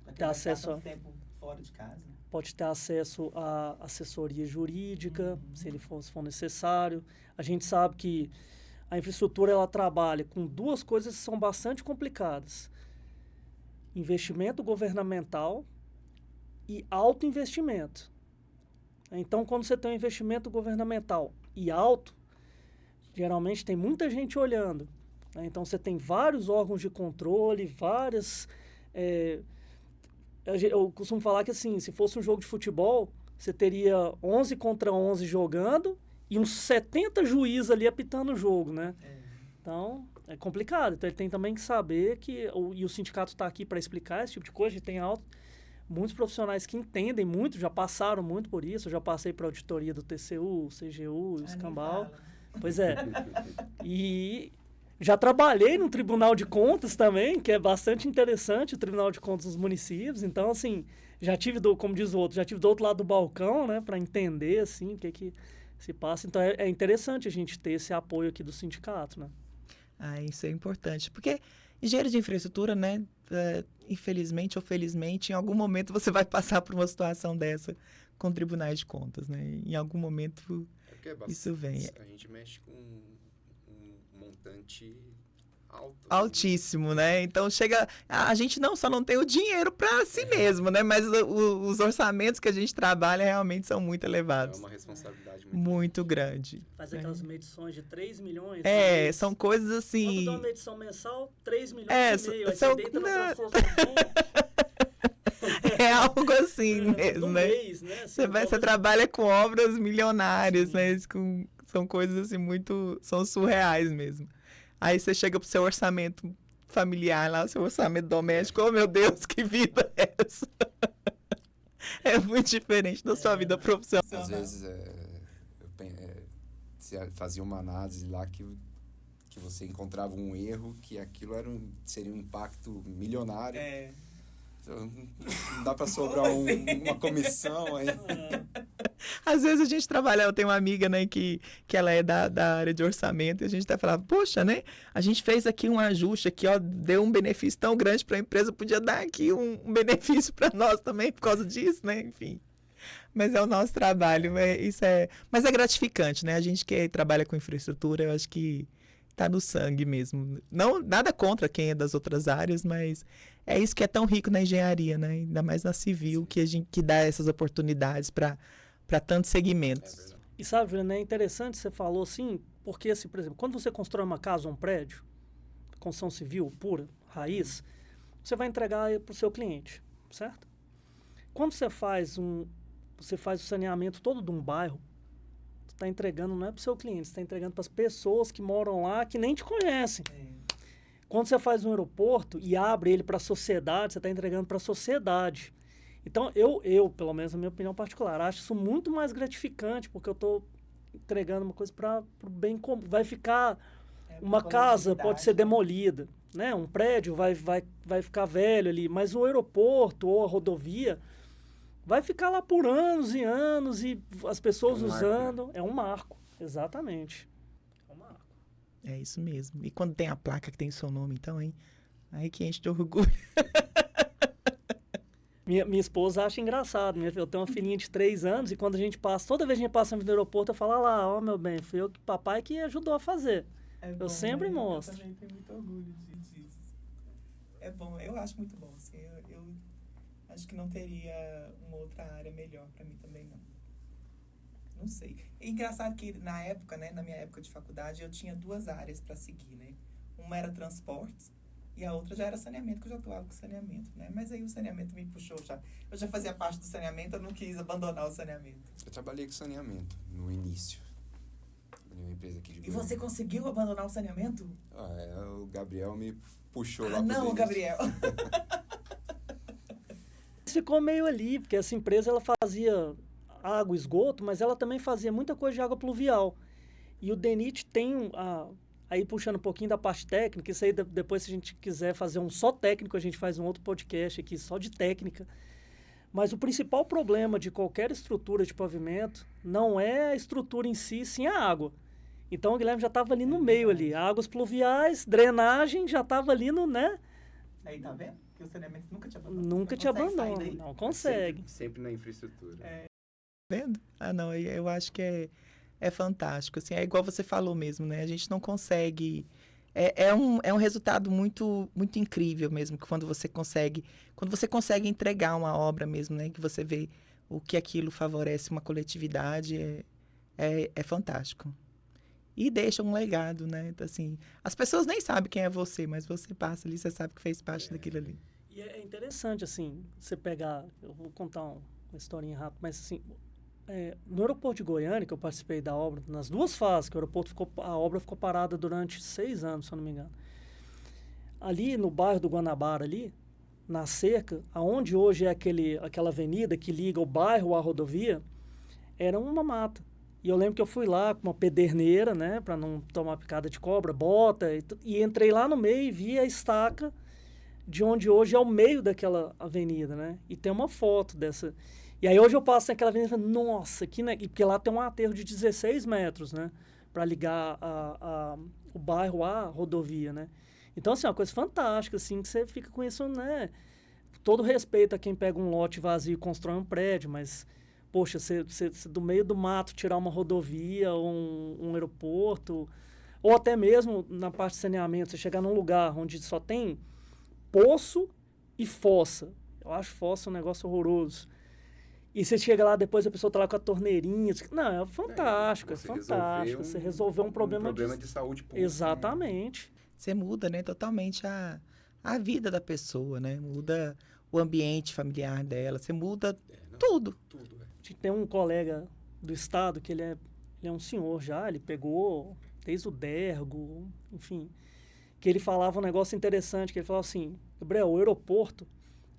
Para ter acesso a tempo fora de casa. Pode ter acesso à assessoria jurídica, se for necessário. A gente sabe que a infraestrutura ela trabalha com duas coisas que são bastante complicadas: investimento governamental e alto investimento. Então, quando você tem um investimento governamental e alto, geralmente tem muita gente olhando, né? Então, você tem vários órgãos de controle, várias eu costumo falar que, assim, se fosse um jogo de futebol, você teria 11 contra 11 jogando e uns 70 juízes ali apitando o jogo, né? Então, é complicado. Então, ele tem também que saber que... E o sindicato está aqui para explicar esse tipo de coisa. A gente tem muitos profissionais que entendem muito, já passaram muito por isso. Eu já passei para a auditoria do TCU, CGU, Escambau. Pois é. E já trabalhei no Tribunal de Contas também, que é bastante interessante, o Tribunal de Contas dos municípios. Então, assim, já tive, como diz o outro, já tive do outro lado do balcão, né, para entender, assim, o que se passa. Então, é interessante a gente ter esse apoio aqui do sindicato, né? Isso é importante, porque engenheiro de infraestrutura, né, infelizmente ou felizmente, em algum momento você vai passar por uma situação dessa com tribunais de contas, né? Em algum momento isso vem. A gente mexe com um montante alto. Altíssimo, né? Então a gente só não tem o dinheiro para si mesmo, né? Mas os orçamentos que a gente trabalha realmente são muito elevados. É uma responsabilidade muito grande. Faz aquelas medições de 3 milhões. São coisas assim... Quando dá uma medição mensal, 3 milhões e meio. Aí você deita na É algo assim mesmo, né? Mês, né? Assim, você trabalha com obras milionárias, né? São coisas assim são surreais mesmo. Aí você chega pro seu orçamento familiar lá, seu orçamento doméstico, oh meu Deus, que vida é essa? É muito diferente da sua vida profissional. Às vezes você fazia uma análise lá que você encontrava um erro, que aquilo seria um impacto milionário. Então, não dá para sobrar uma comissão aí. Às vezes a gente trabalha, eu tenho uma amiga, né, que ela é da área de orçamento, e a gente até falava, poxa, né, a gente fez aqui um ajuste aqui, ó, deu um benefício tão grande para a empresa, podia dar aqui um benefício para nós também por causa disso, né, enfim. Mas é o nosso trabalho, mas é gratificante, né, a gente que trabalha com infraestrutura, eu acho que tá no sangue mesmo. Não, nada contra quem é das outras áreas, mas é isso que é tão rico na engenharia, né, ainda mais na civil, que dá essas oportunidades para tantos segmentos. E sabe, Juliana, é interessante, você falou assim, porque, assim, por exemplo, quando você constrói uma casa ou um prédio, construção civil pura, raiz, você vai entregar para o seu cliente, certo? Quando você faz o saneamento todo de um bairro, você está entregando, não é para o seu cliente, você está entregando para as pessoas que moram lá, que nem te conhecem. Quando você faz um aeroporto e abre ele para a sociedade, você está entregando para a sociedade. Então, eu, pelo menos na minha opinião particular, acho isso muito mais gratificante, porque eu estou entregando uma coisa para o bem comum. Vai ficar... uma casa pode ser demolida, né? Um prédio vai ficar velho ali, mas o aeroporto ou a rodovia vai ficar lá por anos e anos e as pessoas usando. Marco, né? É um marco, exatamente. É um marco. É isso mesmo. E quando tem a placa que tem seu nome, então, hein? Aí que enche de orgulho. Minha esposa acha engraçado. Eu tenho uma filhinha de 3 anos e quando toda vez que a gente passa no aeroporto, eu falo, lá, ó, meu bem, foi papai que ajudou a fazer. Eu sempre mostro. Eu também tenho muito orgulho disso. É bom, eu acho muito bom. Assim, eu acho que não teria uma outra área melhor para mim também, não. Não sei. É engraçado que na época, né, na minha época de faculdade, eu tinha 2 áreas para seguir, né? Uma era transportes e a outra já era saneamento, que eu já atuava com saneamento, né? Mas aí o saneamento me puxou já. Eu já fazia parte do saneamento, eu não quis abandonar o saneamento. Eu trabalhei com saneamento no início. Uma empresa aqui de Goiânia. E você conseguiu abandonar o saneamento? O Gabriel me puxou lá. Não, o Gabriel. Ficou meio ali, porque essa empresa ela fazia água, esgoto, mas ela também fazia muita coisa de água pluvial. E o DENIT tem aí puxando um pouquinho da parte técnica, isso aí depois se a gente quiser fazer um só técnico, a gente faz um outro podcast aqui só de técnica. Mas o principal problema de qualquer estrutura de pavimento não é a estrutura em si, sim a água. Então o Guilherme já estava ali no meio ali, águas pluviais, drenagem, já estava ali no, né? Aí tá vendo? Que o saneamento nunca te abandona. Nunca te abandona, não consegue. Sempre na infraestrutura. Vendo? Não, eu acho que é fantástico, assim, é igual você falou mesmo, né? A gente não consegue... É um resultado muito, muito incrível mesmo, que quando você consegue entregar uma obra mesmo, né? Que você vê o que aquilo favorece uma coletividade, é fantástico. E deixa um legado, né? Então, assim, as pessoas nem sabem quem é você, mas você passa ali, você sabe que fez parte daquilo ali. E é interessante, assim, você pegar... Eu vou contar uma historinha rápida, mas, assim, no aeroporto de Goiânia, que eu participei da obra, nas 2 fases, que a obra ficou parada durante 6 anos, se eu não me engano. Ali no bairro do Guanabara, ali, na cerca, aonde hoje é aquela avenida que liga o bairro à rodovia, era uma mata. E eu lembro que eu fui lá com uma pederneira, né, para não tomar picada de cobra, bota, e entrei lá no meio e vi a estaca de onde hoje é o meio daquela avenida, né? E tem uma foto dessa. E aí hoje eu passo naquela avenida e falo, nossa, aqui, né? Porque lá tem um aterro de 16 metros, né? Para ligar o bairro à rodovia, né? Então, assim, é uma coisa fantástica, assim, que você fica com isso, né? Todo respeito a quem pega um lote vazio e constrói um prédio, mas, poxa, você do meio do mato tirar uma rodovia, um aeroporto, ou até mesmo na parte de saneamento, você chegar num lugar onde só tem poço e fossa. Eu acho fossa um negócio horroroso. E você chega lá, depois a pessoa tá lá com a torneirinha. Não, é fantástico, é fantástico. Você resolveu um problema de saúde pública. Exatamente. Você muda, né, totalmente a vida da pessoa, né? Muda o ambiente familiar dela, você muda tudo. Tem um colega do estado que ele é um senhor já, ele pegou desde o Dergo, enfim, que ele falava um negócio interessante, que ele falava assim, Gabriel, o aeroporto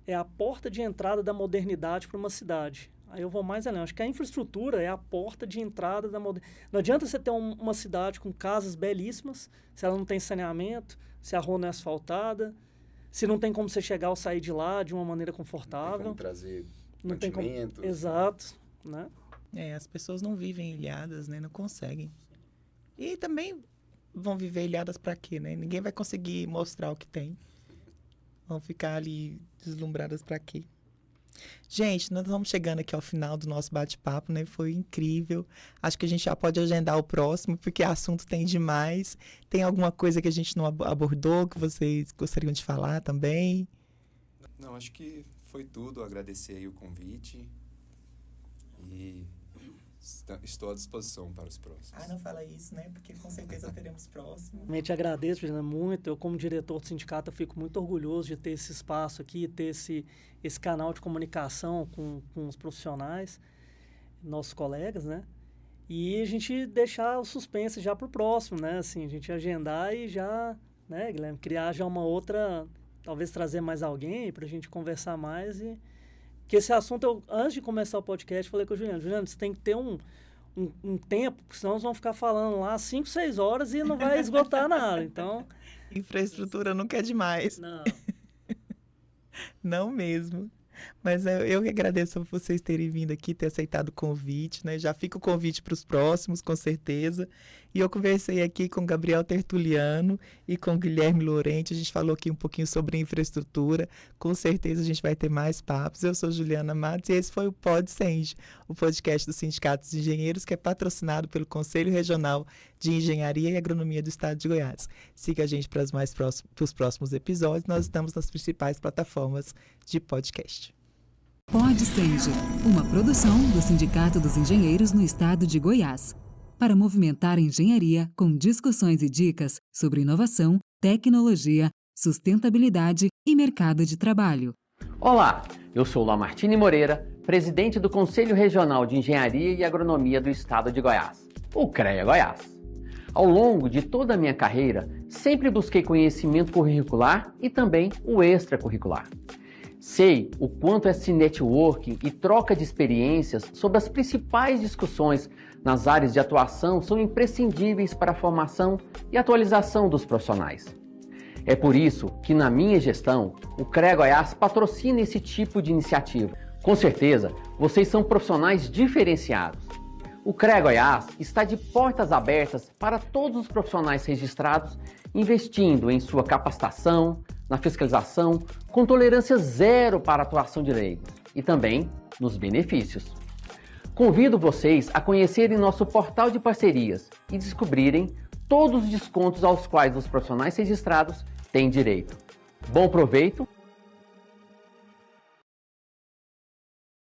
é a porta de entrada da modernidade para uma cidade. Aí eu vou mais além, acho que a infraestrutura é a porta de entrada da modernidade. Não adianta você ter uma cidade com casas belíssimas, se ela não tem saneamento, se a rua não é asfaltada, se não tem como você chegar ou sair de lá de uma maneira confortável. Não tem como trazer mantimentos. Exato, né? As pessoas não vivem ilhadas, né? Não conseguem. E também vão viver ilhadas para quê, né? Ninguém vai conseguir mostrar o que tem. Vão ficar ali deslumbradas para quê? Gente, nós estamos chegando aqui ao final do nosso bate-papo, né? Foi incrível. Acho que a gente já pode agendar o próximo, porque assunto tem demais. Tem alguma coisa que a gente não abordou, que vocês gostariam de falar também? Não, acho que foi tudo. Agradecer aí o convite e estou à disposição para os próximos. Não fala isso, né? Porque com certeza teremos próximo. Eu te agradeço, Juliana, muito. Eu, como diretor do sindicato, eu fico muito orgulhoso de ter esse espaço aqui, ter esse canal de comunicação com os profissionais, nossos colegas, né? E a gente deixar o suspense já para o próximo, né? Assim, a gente agendar e já, né, Guilherme, criar já uma outra, talvez trazer mais alguém para a gente conversar mais e... Que esse assunto, antes de começar o podcast, falei com o Juliano, você tem que ter um tempo, porque senão nós vamos ficar falando lá 5, 6 horas e não vai esgotar nada, então... Infraestrutura nunca é demais. Não. Não mesmo. Mas eu que agradeço a vocês terem vindo aqui, ter aceitado o convite, né? Já fica o convite para os próximos, com certeza. E eu conversei aqui com o Gabriel Tertuliano e com o Guilherme Lorente. A gente falou aqui um pouquinho sobre infraestrutura. Com certeza a gente vai ter mais papos. Eu sou Juliana Matos e esse foi o PodSenge, o podcast do Sindicato dos Engenheiros, que é patrocinado pelo Conselho Regional de Engenharia e Agronomia do Estado de Goiás. Siga a gente para os próximos episódios. Nós estamos nas principais plataformas de podcast. PodSenge, uma produção do Sindicato dos Engenheiros no Estado de Goiás, para movimentar a engenharia com discussões e dicas sobre inovação, tecnologia, sustentabilidade e mercado de trabalho. Olá, eu sou Lamartine Moreira, presidente do Conselho Regional de Engenharia e Agronomia do Estado de Goiás, o CREA Goiás. Ao longo de toda a minha carreira, sempre busquei conhecimento curricular e também o extracurricular. Sei o quanto esse networking e troca de experiências sobre as principais discussões nas áreas de atuação são imprescindíveis para a formação e atualização dos profissionais. É por isso que, na minha gestão, o CREA Goiás patrocina esse tipo de iniciativa. Com certeza, vocês são profissionais diferenciados. O CREA Goiás está de portas abertas para todos os profissionais registrados, investindo em sua capacitação, na fiscalização, com tolerância zero para a atuação de leigos e também nos benefícios. Convido vocês a conhecerem nosso portal de parcerias e descobrirem todos os descontos aos quais os profissionais registrados têm direito. Bom proveito